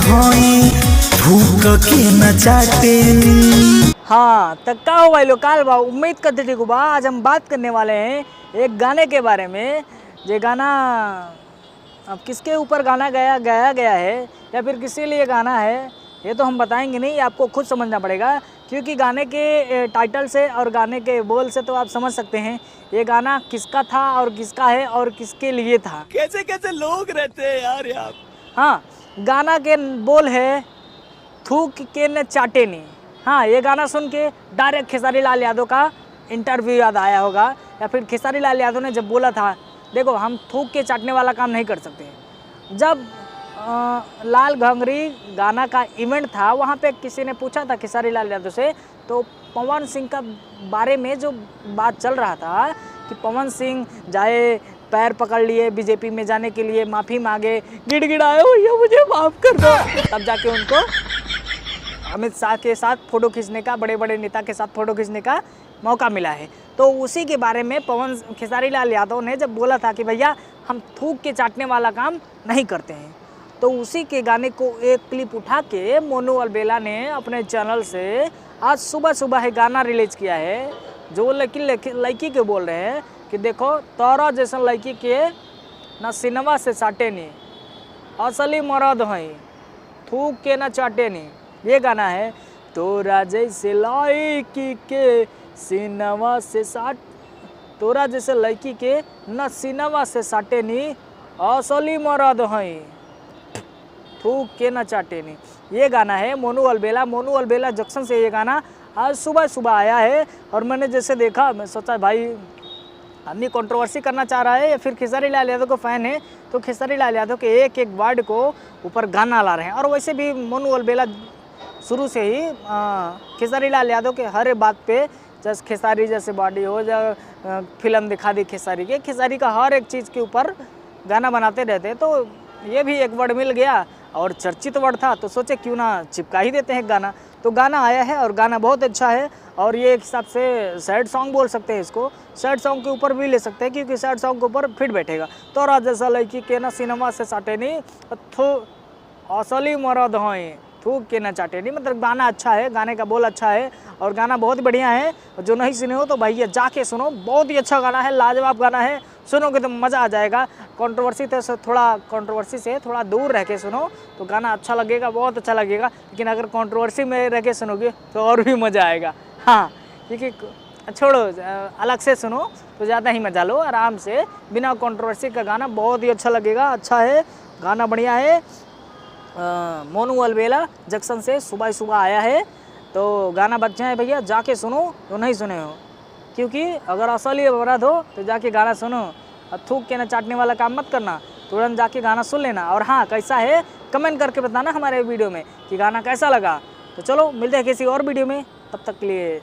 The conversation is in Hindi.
हई थूक के न चाटेनी। हाँ तो का हो भाई लोग, काल बा उम्मीद करते ठीक बा। आज हम बात करने वाले हैं एक गाने के बारे में। ये गाना अब किसके ऊपर गाना गाया गया है या फिर किसी लिए गाना है, ये तो हम बताएंगे नहीं, आपको खुद समझना पड़ेगा। क्योंकि गाने के टाइटल से और गाने के बोल से तो आप समझ सकते हैं ये गाना किसका था और किसका है और किसके लिए था। कैसे कैसे लोग रहते हैं यार यहाँ। हाँ, गाना के बोल है थूक के न चाटे नहीं। हाँ, ये गाना सुन के डायरेक्ट खेसारी लाल यादव का इंटरव्यू याद आया होगा, या फिर खेसारी लाल यादव ने जब बोला था देखो हम थूक के चाटने वाला काम नहीं कर सकते। जब लाल घंगरी गाना का इवेंट था, वहाँ पे किसी ने पूछा था खेसारी लाल यादव से, तो पवन सिंह का बारे में जो बात चल रहा था कि पवन सिंह जाए पैर पकड़ लिए बीजेपी में जाने के लिए, माफ़ी मांगे, गिड़गिड़ाए भैया मुझे माफ़ कर दो, तब जाके उनको अमित शाह के साथ फ़ोटो खींचने का, बड़े बड़े नेता के साथ फ़ोटो खींचने का मौका मिला है। तो उसी के बारे में खेसारी लाल यादव ने जब बोला था कि भैया हम थूक के चाटने वाला काम नहीं करते हैं, तो उसी के गाने को एक क्लिप उठा के मोनू अलबेला ने अपने चैनल से आज सुबह सुबह है गाना रिलीज़ किया है, जो लड़की के बोल रहे हैं कि देखो तोरा जैसा लड़की के ना सिनेमा से साटे नहीं, असली मर्द हैं, थूक के ना चाटे नहीं। ये गाना है तोरा जैसे लड़की के सिनेमा से साट, तोरा जैसे लड़की के न सिनेमा से साटे नहीं, असली मर्द हैं, थूक के न चाटे नहीं। ये गाना है मोनू अलबेला जंक्शन से ये गाना आज सुबह सुबह आया है। और मैंने जैसे देखा, मैं सोचा भाई आदमी कंट्रोवर्सी करना चाह रहा है या फिर खेसारी लाल यादव को फ़ैन है, तो खेसारी लाल यादव के एक एक वर्ड को ऊपर गाना ला रहे हैं। और वैसे भी मोनू अलबेला शुरू से ही खेसारी लाल यादव के हर बात पे, जैसे खेसारी जैसे बॉडी हो जा, फिल्म दिखा दी खेसारी का हर एक चीज़ के ऊपर गाना बनाते रहते हैं। तो ये भी एक वर्ड मिल गया और चर्चित वर्ड था, तो सोचे क्यों ना चिपका ही देते हैं गाना। तो गाना आया है और गाना बहुत अच्छा है, और ये एक हिसाब से सैड सॉन्ग बोल सकते हैं इसको, सैड सॉन्ग के ऊपर भी ले सकते हैं क्योंकि सैड सॉन्ग के ऊपर फिट बैठेगा। तो राज जैसा लड़की के ना सिनेमा से साटे नहीं, असली मर्द हैं, थूक के ना चाटे नहीं। मतलब गाना अच्छा है, गाने का बोल अच्छा है और गाना बहुत बढ़िया है। जो नहीं सुने हो तो भैया जाके सुनो, बहुत ही अच्छा गाना है, लाजवाब गाना है, सुनोगे तो मज़ा आ जाएगा। कंट्रोवर्सी से थोड़ा दूर रह के सुनो तो गाना अच्छा लगेगा, बहुत अच्छा लगेगा। लेकिन अगर कंट्रोवर्सी में रह के सुनोगे तो और भी मज़ा आएगा। हाँ, क्योंकि छोड़ो, अलग से सुनो तो ज़्यादा ही मज़ा लो आराम से, बिना कंट्रोवर्सी का गाना बहुत ही अच्छा लगेगा। अच्छा है, गाना बढ़िया है। मोनू अलबेला जंक्शन से सुबह सुबह आया है, तो गाना बच्चा है भैया, जाके सुनो तो नहीं सुने हो। क्योंकि अगर असली मर्द हो तो जाके गाना सुनो, और थूक के ना चाटने वाला काम मत करना, तुरंत जाके गाना सुन लेना। और हाँ, कैसा है कमेंट करके बताना हमारे वीडियो में कि गाना कैसा लगा। तो चलो मिलते हैं किसी और वीडियो में, तब तक के लिए।